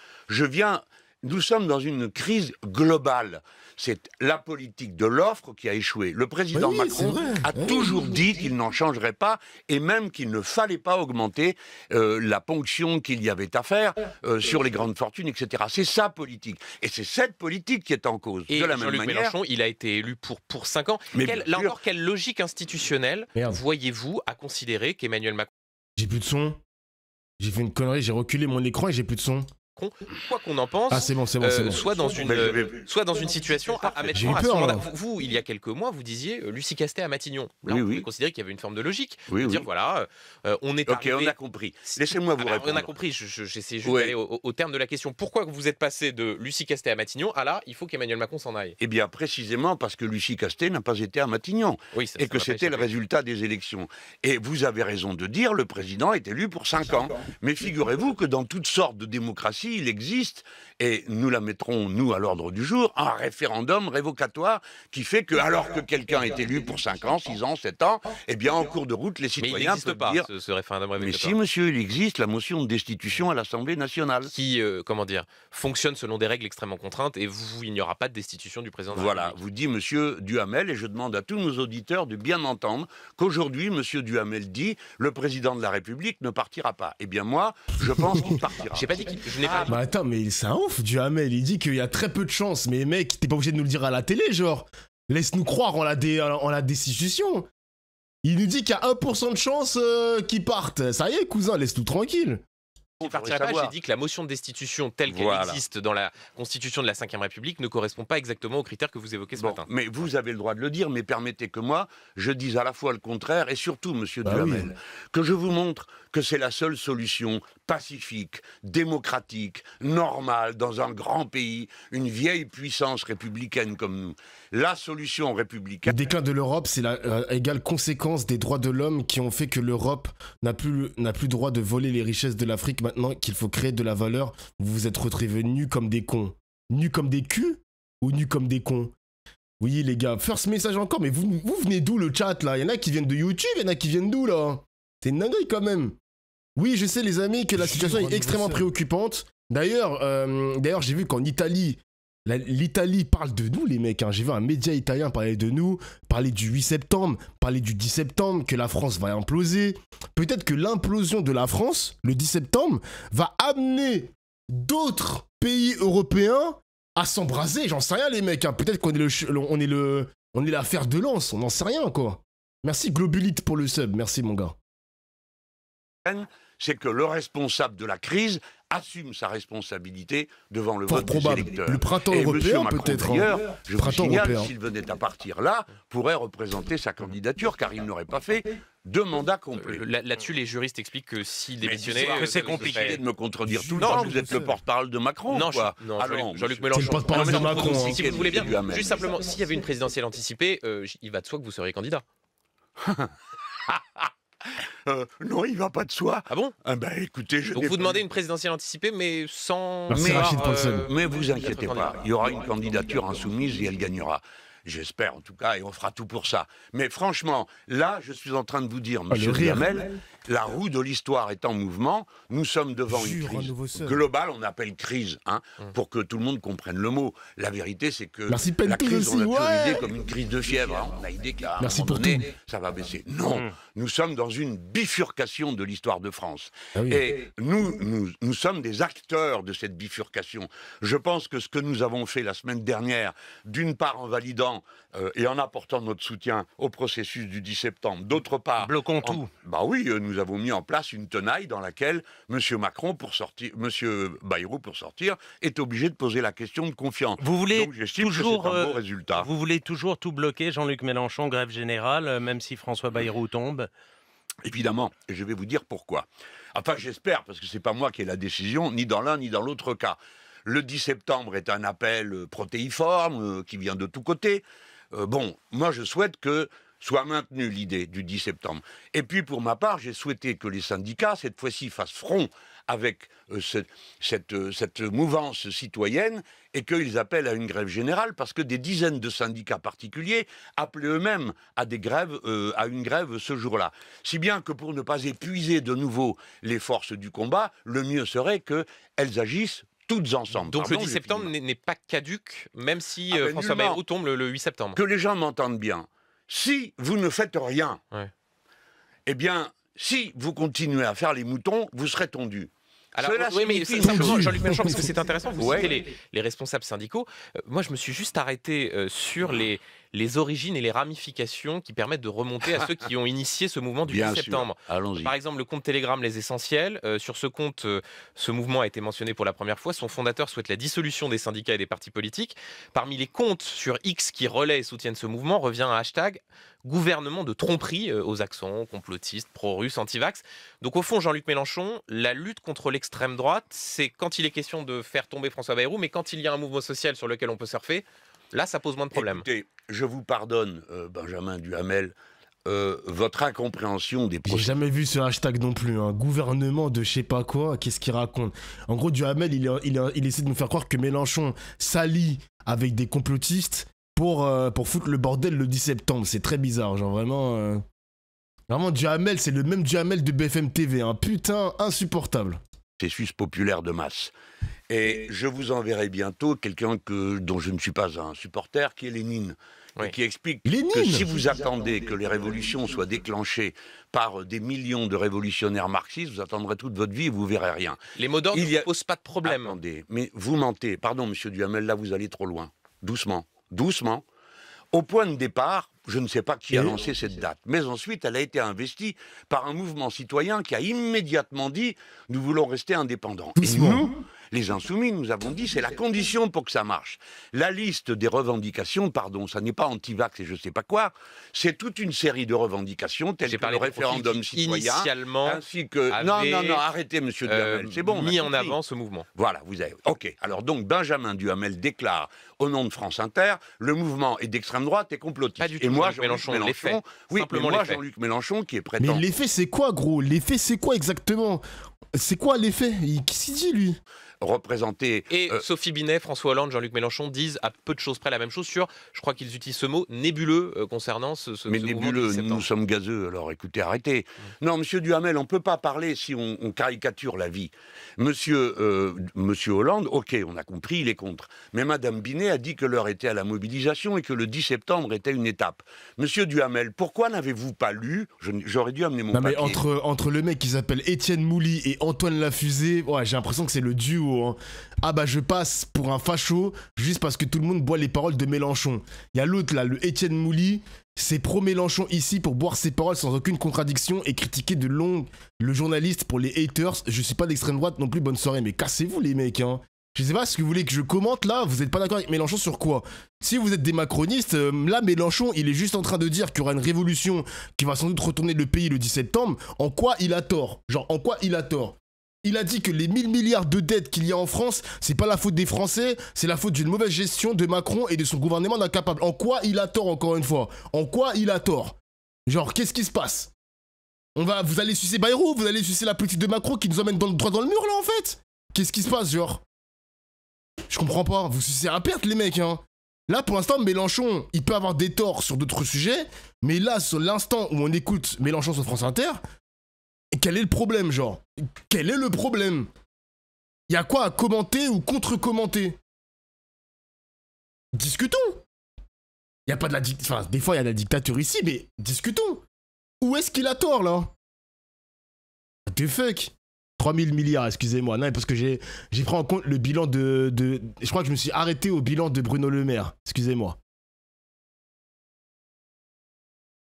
nous sommes dans une crise globale. C'est la politique de l'offre qui a échoué. Le président Macron a toujours dit qu'il n'en changerait pas et même qu'il ne fallait pas augmenter la ponction qu'il y avait à faire sur les grandes fortunes, etc. C'est sa politique. Et c'est cette politique qui est en cause. Et de la même Jean-Luc manière, Mélenchon, il a été élu pour 5 ans. Là encore, quelle logique institutionnelle voyez-vous à considérer qu'Emmanuel Macron... J'ai plus de son. J'ai fait une connerie, j'ai reculé mon écran et j'ai plus de son. Quoi qu'on en pense, c'est bon. soit dans une situation à mettre fin à son mandat. Vous, il y a quelques mois, vous disiez Lucie Castet à Matignon. Là, on peut considérer qu'il y avait une forme de logique. Dire voilà, on est arrivé... Ok, on a compris. Laissez-moi vous répondre. On a compris, j'essaie juste d'aller au terme de la question. Pourquoi vous êtes passé de Lucie Castet à Matignon à là, il faut qu'Emmanuel Macron s'en aille? Eh bien, précisément parce que Lucie Castet n'a pas été à Matignon. Et que c'était le résultat des élections. Et vous avez raison de dire, le président est élu pour 5 ans. Mais figurez-vous que dans toutes sortes de démocraties, oui, il existe, et nous la mettrons, nous, à l'ordre du jour, un référendum révocatoire qui fait que, alors que quelqu'un est élu pour 5 ans, 6 ans, 7 ans, eh bien, en cours de route, les Mais il citoyens n'existe peuvent pas, dire... ce référendum Mais révocatoire. si, monsieur, il existe la motion de destitution à l'Assemblée nationale. Qui, comment dire, fonctionne selon des règles extrêmement contraintes, et il n'y aura pas de destitution du président de la Voilà, République. vous dit monsieur Duhamel, et je demande à tous nos auditeurs de bien entendre qu'aujourd'hui, monsieur Duhamel dit le président de la République ne partira pas. Eh bien moi, je pense qu'il partira. J'ai pas dit qu'il... Je n'ai pas... Bah attends, mais c'est un ouf, Duhamel. Il dit qu'il y a très peu de chances. Mais mec, t'es pas obligé de nous le dire à la télé, genre. Laisse-nous croire en la destitution. Il nous dit qu'il y a 1% de chance qu'ils partent. Ça y est, cousin, laisse-nous tranquille. Il partirait pas, j'ai dit que la motion de destitution telle qu'elle Voilà. existe dans la constitution de la Ve République ne correspond pas exactement aux critères que vous évoquez ce matin. Mais vous avez le droit de le dire, mais permettez que moi, je dise à la fois le contraire, et surtout, monsieur Bah Duhamel, oui. que je vous montre que c'est la seule solution pacifique, démocratique, normale, dans un grand pays, une vieille puissance républicaine comme nous. La solution Le républicaine... déclin de l'Europe, c'est la égale conséquence des droits de l'homme qui ont fait que l'Europe n'a plus droit de voler les richesses de l'Afrique maintenant qu'il faut créer de la valeur. Vous vous êtes retrouvés nus comme des cons. Nus comme des culs ou nus comme des cons? Oui, les gars, first message encore, mais vous venez d'où le chat là? Il y en a qui viennent de YouTube, il y en a qui viennent d'où là? C'est une dinguerie quand même. Oui, je sais les amis que la situation est extrêmement préoccupante. D'ailleurs, j'ai vu qu'en Italie, l'Italie parle de nous, les mecs. Hein. J'ai vu un média italien parler de nous, parler du 8 septembre, parler du 10 septembre, que la France va imploser. Peut-être que l'implosion de la France, le 10 septembre, va amener d'autres pays européens à s'embraser. J'en sais rien, les mecs. Hein. Peut-être qu'on est l'affaire de lance. On n'en sait rien, quoi. Merci Globulite pour le sub. Merci, mon gars. C'est que le responsable de la crise assume sa responsabilité devant le Fort vote probable. des électeurs. Le printemps Et européen, monsieur Macron, peut-être. d'ailleurs, Hein. je vous Printemps signale, européen. s'il venait à partir là, pourrait représenter sa candidature, car il n'aurait pas fait 2 mandats complets. Là-dessus, les juristes expliquent que s'il démissionnait... que c'est ce compliqué. serait de me contredire tout le Non, temps. je Vous êtes le porte-parole de Macron, Non, quoi. non, Allons, Jean-Luc monsieur. Mélenchon. C'est le porte-parole Non, mais de non, Macron, Si hein. vous voulez bien, Duhamel. juste simplement, s'il y avait une présidentielle anticipée, il va de soi que vous seriez candidat. Non, il va pas de soi. Ah bon? Ah ben, écoutez, je Donc n'ai vous pas demandez eu- une présidentielle anticipée, mais sans... Merci, avoir, Rachid Paulsen. Mais vous d'être inquiétez candidat. pas, il y aura une candidature insoumise et elle gagnera. J'espère en tout cas, et on fera tout pour ça. Mais franchement, là, je suis en train de vous dire, monsieur le rire. Duhamel, la roue de l'histoire est en mouvement. Nous sommes devant une Jure, un crise nouveau sub. globale, on appelle crise, hein, pour que tout le monde comprenne le mot. La vérité, c'est que Merci, la Pentoun crise, on a aussi, toujours ouais. idée comme une crise de fièvre. Hein. On a idée qu'à un Merci moment pour donné, tout. ça va baisser. Non, nous sommes dans une bifurcation de l'histoire de France. Ah oui. Et nous sommes des acteurs de cette bifurcation. Je pense que ce que nous avons fait la semaine dernière, d'une part en validant et en apportant notre soutien au processus du 10 septembre, d'autre part... Bloquons tout. Bah oui, nous avons mis en place une tenaille dans laquelle M. Macron, pour sortir, M. Bayrou, pour sortir, est obligé de poser la question de confiance. Vous voulez Donc j'estime toujours, que c'est un beau résultat. Vous voulez toujours tout bloquer, Jean-Luc Mélenchon, grève générale, même si François Bayrou tombe? Évidemment, et je vais vous dire pourquoi. Enfin, j'espère, parce que c'est pas moi qui ai la décision, ni dans l'un ni dans l'autre cas. Le 10 septembre est un appel protéiforme qui vient de tous côtés. Bon, moi je souhaite que soit maintenue l'idée du 10 septembre. Et puis pour ma part, j'ai souhaité que les syndicats, cette fois-ci, fassent front avec cette mouvance citoyenne et qu'ils appellent à une grève générale, parce que des dizaines de syndicats particuliers appelaient eux-mêmes à des grèves, à une grève ce jour-là. Si bien que pour ne pas épuiser de nouveau les forces du combat, le mieux serait qu'elles agissent toutes ensemble. Donc Pardon, le 10 j'ai septembre fini. n'est pas caduc, même si Ah ben, François nullement. Bayrou tombe le 8 septembre. Que les gens m'entendent bien. Si vous ne faites rien, Ouais. eh bien, si vous continuez à faire les moutons, vous serez tondus. Alors, Cela oui, mais signifie une simplement, chose. Jean-Luc Mélenchon, parce que c'est intéressant, vous Ouais. citez les responsables syndicaux. Moi, je me suis juste arrêté sur les origines et les ramifications qui permettent de remonter à ceux qui ont initié ce mouvement du Bien 10 sûr. septembre. Allons-y. Par exemple, le compte Telegram Les Essentiels. Sur ce compte, ce mouvement a été mentionné pour la première fois. Son fondateur souhaite la dissolution des syndicats et des partis politiques. Parmi les comptes sur X qui relaient et soutiennent ce mouvement, revient un hashtag gouvernement de tromperie aux accents complotistes, pro-russes, anti-vax. Donc au fond, Jean-Luc Mélenchon, la lutte contre l'extrême droite, c'est quand il est question de faire tomber François Bayrou, mais quand il y a un mouvement social sur lequel on peut surfer, là, ça pose moins de problèmes. Écoutez, je vous pardonne, Benjamin Duhamel, votre incompréhension des J'ai procédures. jamais vu ce hashtag non plus, un gouvernement de je sais pas quoi, qu'est-ce qu'il raconte? En gros, Duhamel, il essaie de nous faire croire que Mélenchon s'allie avec des complotistes pour foutre le bordel le 10 septembre. C'est très bizarre, genre vraiment... Vraiment, Duhamel, c'est le même Duhamel de BFM TV, un putain insupportable. Processus populaire de masse. Et je vous enverrai bientôt quelqu'un dont je ne suis pas un supporter, qui est Lénine, Oui. et qui explique Lénine que si vous attendez que les révolutions soient déclenchées par des millions de révolutionnaires marxistes, vous attendrez toute votre vie et vous verrez rien. Les mots d'ordre ne posent pas de problème. Attendez, mais vous mentez. Pardon, monsieur Duhamel, là vous allez trop loin. Doucement, doucement. Au point de départ, je ne sais pas qui a lancé cette date, mais ensuite elle a été investie par un mouvement citoyen qui a immédiatement dit « nous voulons rester indépendants ». Et nous, les Insoumis, nous avons dit c'est la condition pour que ça marche. La liste des revendications, pardon, ça n'est pas anti-vax et je ne sais pas quoi, c'est toute une série de revendications telles que le référendum citoyen, initialement ainsi que... Non, arrêtez monsieur Duhamel, c'est bon. Mis en avant ce mouvement. Voilà, vous avez... Ok, alors donc Benjamin Duhamel déclare au nom de France Inter, le mouvement est d'extrême droite et complotiste. Pas du tout, et moi, Jean-Luc Mélenchon, les faits. oui, Simplement mais moi, les faits. Jean-Luc Mélenchon, qui est Mais prétend l'effet, c'est quoi, gros? L'effet, c'est quoi exactement? C'est quoi l'effet? Qu'est-ce qu'il dit, lui? représenter... Et Sophie Binet, François Hollande, Jean-Luc Mélenchon disent à peu de choses près la même chose sur, je crois qu'ils utilisent ce mot, nébuleux concernant ce Mais mouvement nébuleux, de septembre. nous sommes gazeux, alors écoutez, arrêtez. Non, monsieur Duhamel, on ne peut pas parler si on caricature la vie. Monsieur Hollande, ok, on a compris, il est contre. Mais madame Binet a dit que l'heure était à la mobilisation et que le 10 septembre était une étape. Monsieur Duhamel, pourquoi n'avez-vous pas lu, j'aurais dû amener mon Non, mais papier. entre le mec qui s'appelle Étienne Mouly et Antoine Lafusée, ouais, j'ai l'impression que c'est le duo. Hein. Ah bah je passe pour un facho juste parce que tout le monde boit les paroles de Mélenchon. Il y a l'autre là, le Étienne Mouly, c'est pro-Mélenchon ici pour boire ses paroles sans aucune contradiction et critiquer de long le journaliste pour les haters. Je suis pas d'extrême droite non plus, bonne soirée, mais cassez-vous les mecs, hein. Je sais pas ce que vous voulez que je commente là, vous êtes pas d'accord avec Mélenchon sur quoi? Si vous êtes des macronistes, là Mélenchon il est juste en train de dire qu'il y aura une révolution qui va sans doute retourner le pays le 10 septembre. En quoi il a tort? Genre en quoi il a tort? Il a dit que les 1000 milliards de dettes qu'il y a en France, c'est pas la faute des Français, c'est la faute d'une mauvaise gestion de Macron et de son gouvernement incapable. En quoi il a tort encore une fois? En quoi il a tort? Genre qu'est-ce qui se passe? Vous allez sucer Bayrou, vous allez sucer la politique de Macron qui nous emmène droit dans le mur là en fait? Qu'est-ce qui se passe genre? Je comprends pas, vous sucez à perte les mecs hein. Là pour l'instant Mélenchon, il peut avoir des torts sur d'autres sujets, mais là sur l'instant où on écoute Mélenchon sur France Inter, quel est le problème genre? Quel est le problème? Y a quoi à commenter ou contre-commenter? Discutons. Y a pas de la dictature, enfin des fois il y a de la dictature ici, mais discutons. Où est-ce qu'il a tort là? What the fuck? 3000 milliards, excusez-moi. Non, parce que j'ai pris en compte le bilan de... Je crois que je me suis arrêté au bilan de Bruno Le Maire. Excusez-moi.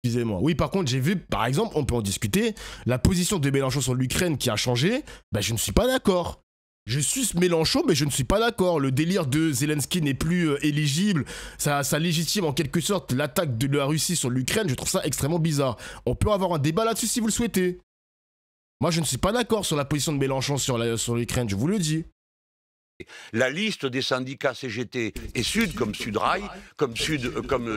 Excusez-moi. Oui, par contre, j'ai vu, par exemple, on peut en discuter, la position de Mélenchon sur l'Ukraine qui a changé, ben, je ne suis pas d'accord. Je suis Mélenchon, mais je ne suis pas d'accord. Le délire de Zelensky n'est plus éligible. Ça légitime en quelque sorte l'attaque de la Russie sur l'Ukraine. Je trouve ça extrêmement bizarre. On peut avoir un débat là-dessus si vous le souhaitez. Moi, je ne suis pas d'accord sur la position de Mélenchon sur l'Ukraine, je vous le dis. La liste des syndicats CGT et Sud, comme Sudrail, comme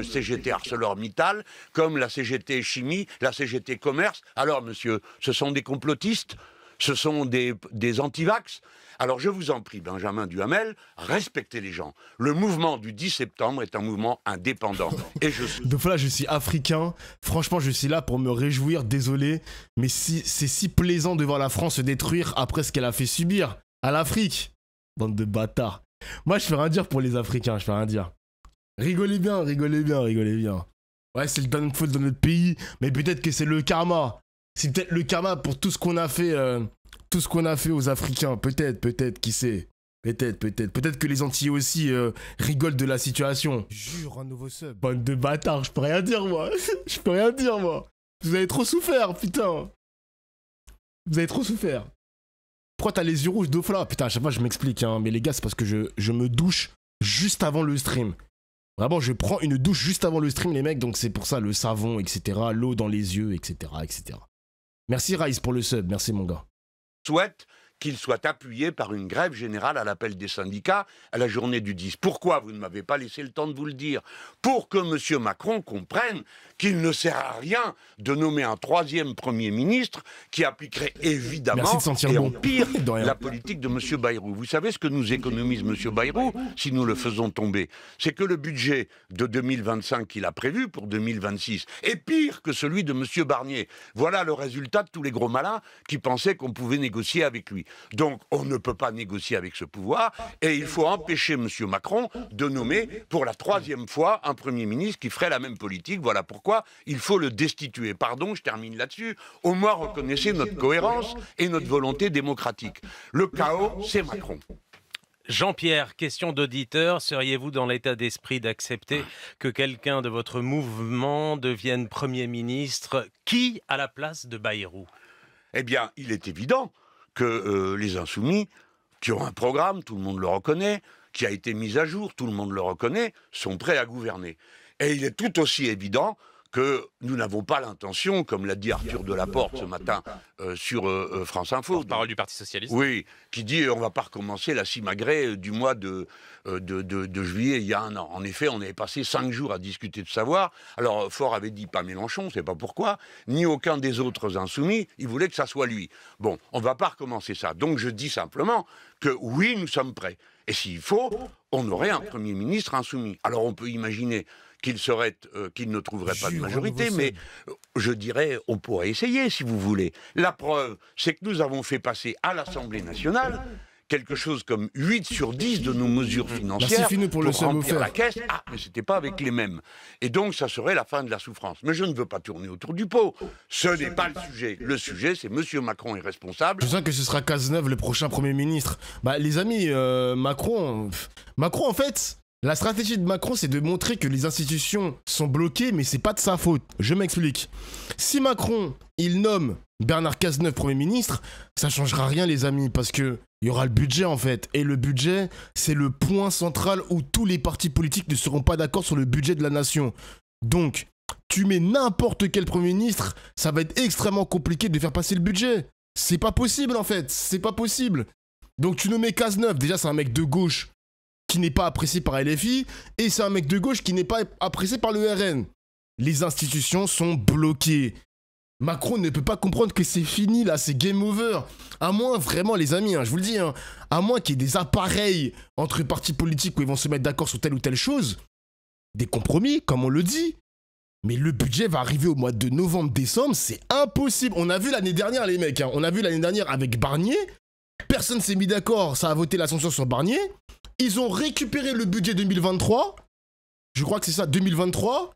CGT ArcelorMittal, comme la CGT Chimie, la CGT Commerce. Alors, monsieur, ce sont des complotistes? Ce sont des antivax? Alors, je vous en prie, Benjamin Duhamel, respectez les gens. Le mouvement du 10 septembre est un mouvement indépendant. Et Donc voilà, je suis africain. Franchement, je suis là pour me réjouir, désolé. Mais c'est si plaisant de voir la France se détruire après ce qu'elle a fait subir à l'Afrique. Bande de bâtards. Moi, je fais rien dire pour les Africains, je fais rien dire. Rigolez bien, rigolez bien, rigolez bien. Ouais, c'est le downfall de notre pays, mais peut-être que c'est le karma. C'est peut-être le karma pour tout ce qu'on a fait, aux Africains. Peut-être, qui sait. Peut-être que les Antillais aussi rigolent de la situation. Jure, un nouveau sub. Bande de bâtards, je peux rien dire, moi. Je peux rien dire, moi. Vous avez trop souffert, putain. Vous avez trop souffert. Pourquoi t'as les yeux rouges d'Ofla? Putain, à chaque fois je m'explique, hein, mais les gars, c'est parce que je me douche juste avant le stream. Vraiment, je prends une douche juste avant le stream, les mecs, donc c'est pour ça le savon, etc., l'eau dans les yeux, etc., etc. Merci Rice pour le sub, merci mon gars. souhaite qu'il soit appuyé par une grève générale à l'appel des syndicats à la journée du 10. Pourquoi vous ne m'avez pas laissé le temps de vous le dire? Pour que M. Macron comprenne qu'il ne sert à rien de nommer un troisième Premier ministre qui appliquerait évidemment et en pire la politique de M. Bayrou. Vous savez ce que nous économise M. Bayrou si nous le faisons tomber? C'est que le budget de 2025 qu'il a prévu pour 2026 est pire que celui de M. Barnier. Voilà le résultat de tous les gros malins qui pensaient qu'on pouvait négocier avec lui. Donc on ne peut pas négocier avec ce pouvoir et il faut empêcher M. Macron de nommer pour la troisième fois un Premier ministre qui ferait la même politique. Voilà pourquoi il faut le destituer. Pardon, je termine là-dessus. Au moins, reconnaissez notre cohérence et notre volonté démocratique. Le chaos, c'est Macron. Jean-Pierre, question d'auditeur, seriez-vous dans l'état d'esprit d'accepter que quelqu'un de votre mouvement devienne Premier ministre? Qui à la place de Bayrou? Eh bien, il est évident que les Insoumis, qui ont un programme, tout le monde le reconnaît, qui a été mis à jour, tout le monde le reconnaît, sont prêts à gouverner. Et il est tout aussi évident que nous n'avons pas l'intention, comme l'a dit Arthur Delaporte ce matin sur France Info. Parole du Parti Socialiste. Oui, qui dit on ne va pas recommencer la simagrée du mois de juillet il y a un an. En effet, on avait passé 5 jours à discuter de savoir. Alors, Faure avait dit pas Mélenchon, on ne sait pas pourquoi, ni aucun des autres insoumis, il voulait que ça soit lui. Bon, on ne va pas recommencer ça. Donc je dis simplement que oui, nous sommes prêts. Et s'il faut, on aurait un Premier ministre insoumis. Alors on peut imaginer qu'il ne trouverait pas de majorité, mais je dirais, on pourrait essayer si vous voulez. La preuve, c'est que nous avons fait passer à l'Assemblée nationale quelque chose comme 8 sur 10 de nos mesures financières pour remplir la caisse. Ah, mais c'était pas avec les mêmes. Et donc, ça serait la fin de la souffrance. Mais je ne veux pas tourner autour du pot. Ce n'est pas le sujet. Le sujet, c'est M. Macron est responsable. Je sens que ce sera Cazeneuve, le prochain Premier ministre. Bah, les amis, Macron, en fait... La stratégie de Macron, c'est de montrer que les institutions sont bloquées, mais c'est pas de sa faute. Je m'explique. Si Macron, il nomme Bernard Cazeneuve Premier ministre, ça changera rien, les amis, parce que il y aura le budget, en fait. Et le budget, c'est le point central où tous les partis politiques ne seront pas d'accord sur le budget de la nation. Donc, tu mets n'importe quel Premier ministre, ça va être extrêmement compliqué de faire passer le budget. C'est pas possible, en fait. C'est pas possible. Donc, tu nommais Cazeneuve. Déjà, c'est un mec de gauche qui n'est pas apprécié par LFI, et c'est un mec de gauche qui n'est pas apprécié par le RN. Les institutions sont bloquées. Macron ne peut pas comprendre que c'est fini, là, c'est game over. À moins, vraiment, les amis, je vous le dis, à moins qu'il y ait des appareils entre partis politiques où ils vont se mettre d'accord sur telle ou telle chose, des compromis, comme on le dit. Mais le budget va arriver au mois de novembre-décembre, c'est impossible. On a vu l'année dernière, les mecs, on a vu l'année dernière avec Barnier, personne s'est mis d'accord, ça a voté la censure sur Barnier. Ils ont récupéré le budget 2023. Je crois que c'est ça, 2023.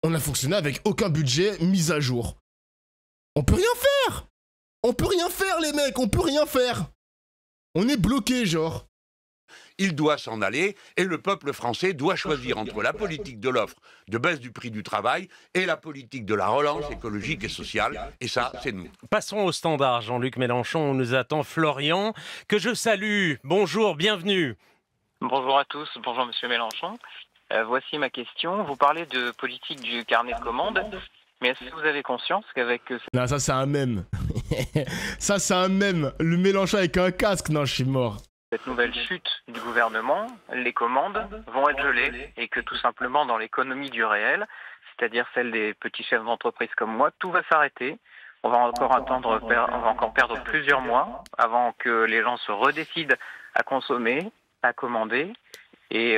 On a fonctionné avec aucun budget mis à jour. On peut rien faire. On peut rien faire, les mecs. On peut rien faire. On est bloqué, genre. Il doit s'en aller et le peuple français doit choisir entre la politique de l'offre de baisse du prix du travail et la politique de la relance écologique et sociale. Et ça, c'est nous. Passons au standard. Jean-Luc Mélenchon, on nous attend Florian, que je salue. Bonjour, bienvenue. Bonjour à tous, bonjour Monsieur Mélenchon. Voici ma question. Vous parlez de politique du carnet de commandes, mais est-ce que vous avez conscience qu'avec... Non, ça c'est un mème. Ça c'est un mème. Le Mélenchon avec un casque, non, je suis mort. Cette nouvelle chute du gouvernement, les commandes vont être gelées et que tout simplement dans l'économie du réel, c'est-à-dire celle des petits chefs d'entreprise comme moi, tout va s'arrêter. On va encore perdre plusieurs mois avant que les gens se redécident à consommer, à commander. Et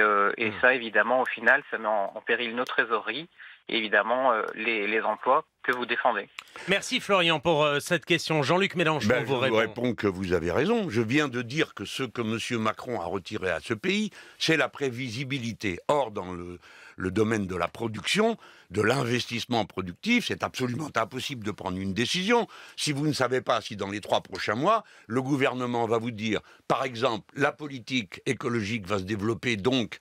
ça, évidemment, au final, ça met en péril nos trésoreries et évidemment les emplois que vous défendez. Merci Florian pour cette question. Jean-Luc Mélenchon vous répond. Je vous réponds que vous avez raison. Je viens de dire que ce que M. Macron a retiré à ce pays, c'est la prévisibilité. Or, dans le domaine de la production, de l'investissement productif, c'est absolument impossible de prendre une décision si vous ne savez pas si dans les 3 prochains mois, le gouvernement va vous dire, par exemple, la politique écologique va se développer, donc,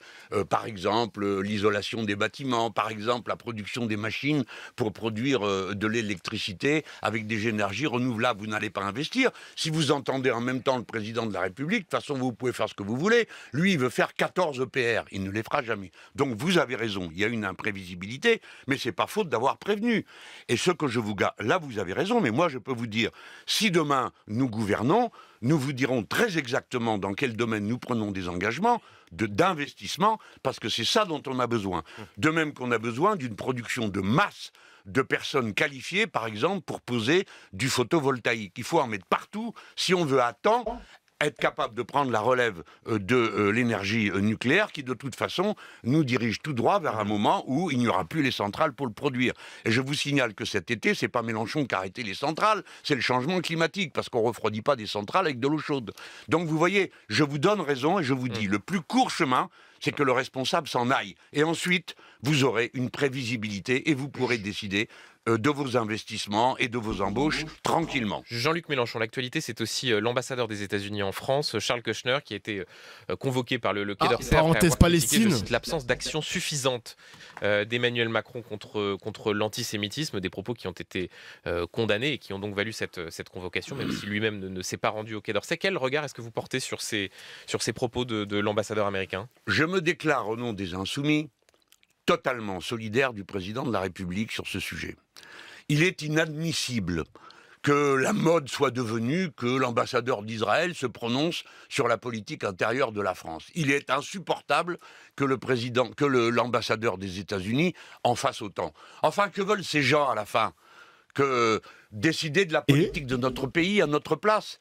par exemple, l'isolation des bâtiments, par exemple, la production des machines pour produire de l'électricité avec des énergies renouvelables. Vous n'allez pas investir. Si vous entendez en même temps le président de la République, de toute façon, vous pouvez faire ce que vous voulez. Lui, il veut faire 14 EPR. Il ne les fera jamais. Donc, vous avez raison. Il y a une imprévisibilité. Mais c'est pas faute d'avoir prévenu. Et ce que je vous garde, là vous avez raison, mais moi je peux vous dire, si demain nous gouvernons, nous vous dirons très exactement dans quel domaine nous prenons des engagements d'investissement, parce que c'est ça dont on a besoin. De même qu'on a besoin d'une production de masse de personnes qualifiées, par exemple, pour poser du photovoltaïque. Il faut en mettre partout si on veut à temps être capable de prendre la relève de l'énergie nucléaire qui, de toute façon, nous dirige tout droit vers un moment où il n'y aura plus les centrales pour le produire. Et je vous signale que cet été, c'est pas Mélenchon qui a arrêté les centrales, c'est le changement climatique, parce qu'on ne refroidit pas des centrales avec de l'eau chaude. Donc vous voyez, je vous donne raison et je vous dis, le plus court chemin, c'est que le responsable s'en aille. Et ensuite, vous aurez une prévisibilité et vous pourrez décider de vos investissements et de vos embauches tranquillement. Jean-Luc Mélenchon, l'actualité, c'est aussi l'ambassadeur des États-Unis en France, Charles Kushner, qui a été convoqué par le Quai d'Orsay parenthèse Palestine. L'absence d'action suffisante d'Emmanuel Macron contre l'antisémitisme, des propos qui ont été condamnés et qui ont donc valu cette convocation, même si lui-même ne s'est pas rendu au Quai d'Orsay. Quel regard est-ce que vous portez sur ces propos de l'ambassadeur américain? Je me déclare au nom des Insoumis totalement solidaire du président de la République sur ce sujet. Il est inadmissible que la mode soit devenue que l'ambassadeur d'Israël se prononce sur la politique intérieure de la France. Il est insupportable que l'ambassadeur des États-Unis en fasse autant. Enfin, que veulent ces gens à la fin? Que décider de la politique de notre pays à notre place?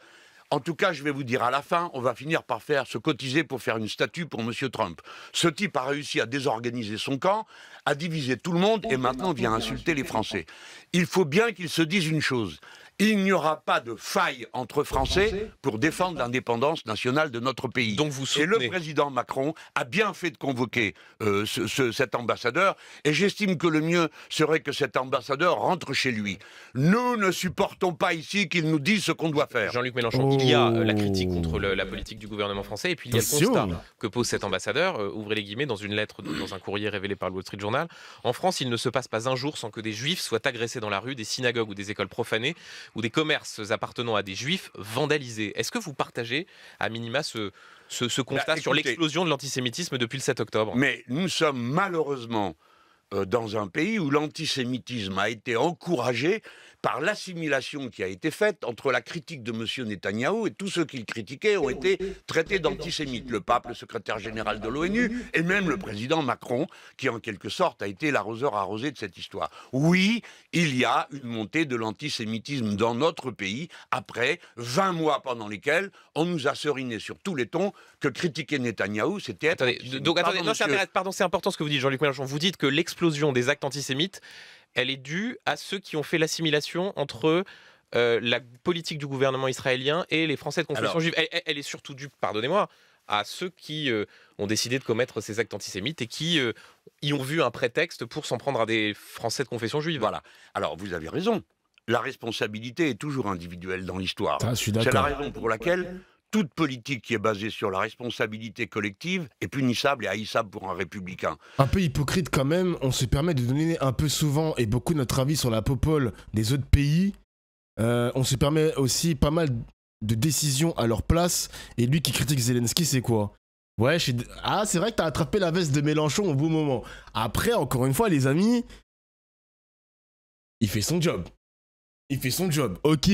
En tout cas, je vais vous dire, à la fin, on va finir par se cotiser pour faire une statue pour M. Trump. Ce type a réussi à désorganiser son camp, à diviser tout le monde et maintenant vient insulter les Français. Il faut bien qu'il se dise une chose. Il n'y aura pas de faille entre Français pour défendre l'indépendance nationale de notre pays. Donc vous soutenez. Et le président Macron a bien fait de convoquer cet ambassadeur. Et j'estime que le mieux serait que cet ambassadeur rentre chez lui. Nous ne supportons pas ici qu'il nous dise ce qu'on doit faire. Jean-Luc Mélenchon, il y a la critique contre la politique du gouvernement français. Et puis il y a le constat que pose cet ambassadeur, ouvrez les guillemets, dans une lettre, dans un courrier révélé par le Wall Street Journal. En France, il ne se passe pas un jour sans que des juifs soient agressés dans la rue, des synagogues ou des écoles profanées, ou des commerces appartenant à des juifs vandalisés. Est-ce que vous partagez à minima ce constat sur l'explosion de l'antisémitisme depuis le 7 octobre? Mais nous sommes malheureusement dans un pays où l'antisémitisme a été encouragé par l'assimilation qui a été faite entre la critique de M. Netanyahou et tous ceux qui le critiquaient ont été traités d'antisémites. Le pape, le secrétaire général de l'ONU et même le président Macron, qui en quelque sorte a été l'arroseur arrosé de cette histoire. Oui, il y a une montée de l'antisémitisme dans notre pays après 20 mois pendant lesquels on nous a seriné sur tous les tons que critiquer Netanyahou, c'était être... Attendez, pardon, c'est important ce que vous dites, Jean-Luc Mélenchon. Vous dites que l'explosion des actes antisémites, elle est due à ceux qui ont fait l'assimilation entre la politique du gouvernement israélien et les Français de confession juive. Elle est surtout due, pardonnez-moi, à ceux qui ont décidé de commettre ces actes antisémites et qui y ont vu un prétexte pour s'en prendre à des Français de confession juive. Voilà. Alors, vous avez raison. La responsabilité est toujours individuelle dans l'histoire. C'est la raison pour laquelle toute politique qui est basée sur la responsabilité collective est punissable et haïssable pour un républicain. Un peu hypocrite quand même, on se permet de donner un peu souvent et beaucoup notre avis sur la popole des autres pays. On se permet aussi pas mal de décisions à leur place. Et lui qui critique Zelensky, c'est quoi? Ouais, c'est vrai que t'as attrapé la veste de Mélenchon au bon moment. Après, encore une fois, les amis, il fait son job. Il fait son job. Ok.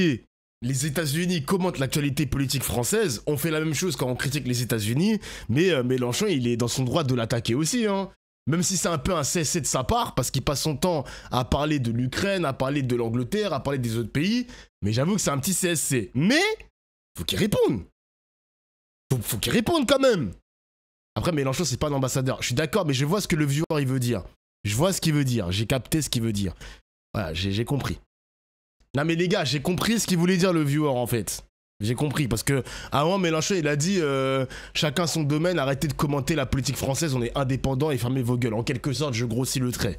Les États-Unis commentent l'actualité politique française. On fait la même chose quand on critique les États-Unis. Mais Mélenchon, il est dans son droit de l'attaquer aussi. Hein. Même si c'est un peu un CSC de sa part, parce qu'il passe son temps à parler de l'Ukraine, à parler de l'Angleterre, à parler des autres pays. Mais j'avoue que c'est un petit CSC. Mais, faut qu'il réponde. Faut qu'il réponde quand même. Après, Mélenchon, c'est pas un ambassadeur. Je suis d'accord, mais je vois ce que le viewer, il veut dire. Je vois ce qu'il veut dire. J'ai capté ce qu'il veut dire. Voilà, j'ai compris. Non mais les gars, j'ai compris ce qu'il voulait dire le viewer en fait. J'ai compris parce que avant Mélenchon il a dit chacun son domaine, arrêtez de commenter la politique française, on est indépendant et fermez vos gueules. En quelque sorte, je grossis le trait.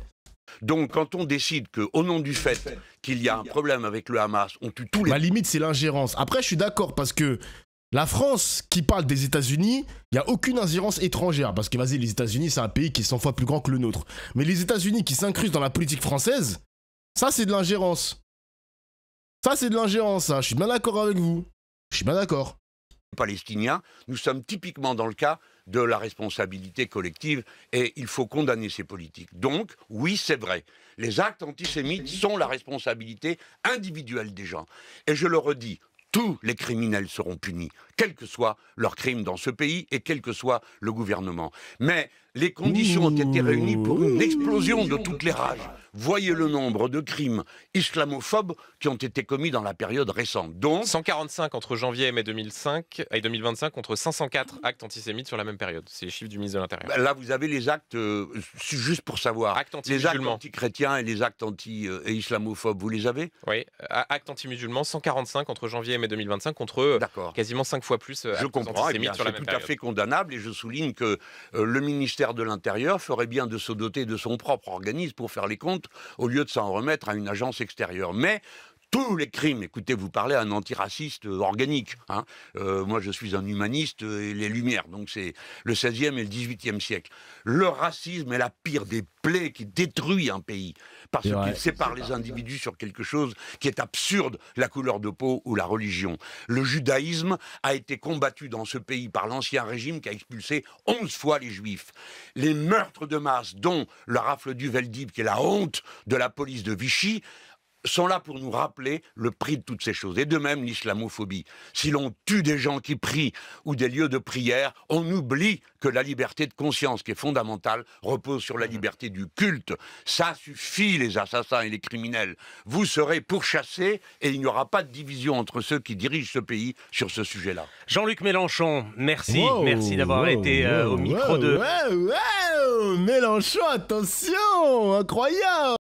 Donc quand on décide qu'au nom du fait qu'il y a un problème avec le Hamas, on tue tous les... Ma limite c'est l'ingérence. Après je suis d'accord parce que la France qui parle des États-Unis, il n'y a aucune ingérence étrangère. Parce que vas-y, les États-Unis c'est un pays qui est 100 fois plus grand que le nôtre. Mais les États-Unis qui s'incrustent dans la politique française, ça c'est de l'ingérence. Ça, c'est de l'ingérence, ça. Je suis bien d'accord avec vous. Je suis bien d'accord. Palestiniens, nous sommes typiquement dans le cas de la responsabilité collective et il faut condamner ces politiques. Donc, oui, c'est vrai, les actes antisémites sont la responsabilité individuelle des gens. Et je le redis, tous les criminels seront punis, quel que soit leur crime dans ce pays et quel que soit le gouvernement. Mais les conditions ont été réunies pour une explosion de toutes les rages. Voyez le nombre de crimes islamophobes qui ont été commis dans la période récente. Donc, 145 entre janvier et mai 2005 et 2025 contre 504 actes antisémites sur la même période. C'est les chiffres du ministre de l'Intérieur. Là, vous avez les actes, juste pour savoir, les actes anti-chrétiens et les actes anti-islamophobes, vous les avez? Oui, actes anti-musulmans, 145 entre janvier et mai 2025 contre quasiment 5 fois plus actes antisémites sur la même période. C'est tout à fait condamnable et je souligne que le ministère de l'Intérieur ferait bien de se doter de son propre organisme pour faire les comptes au lieu de s'en remettre à une agence extérieure. Mais tous les crimes, écoutez, vous parlez à un antiraciste organique. Hein. Moi, je suis un humaniste et les Lumières, donc c'est le 16e et le 18e siècle. Le racisme est la pire des plaies qui détruit un pays, parce qu'il sépare les individus sur quelque chose qui est absurde, la couleur de peau ou la religion. Le judaïsme a été combattu dans ce pays par l'ancien régime qui a expulsé 11 fois les juifs. Les meurtres de masse, dont le rafle du Veldiv, qui est la honte de la police de Vichy, sont là pour nous rappeler le prix de toutes ces choses. Et de même, l'islamophobie. Si l'on tue des gens qui prient ou des lieux de prière, on oublie que la liberté de conscience, qui est fondamentale, repose sur la liberté du culte. Ça suffit, les assassins et les criminels. Vous serez pourchassés et il n'y aura pas de division entre ceux qui dirigent ce pays sur ce sujet-là. Jean-Luc Mélenchon, merci. Merci d'avoir été au micro de... Mélenchon, attention, incroyable.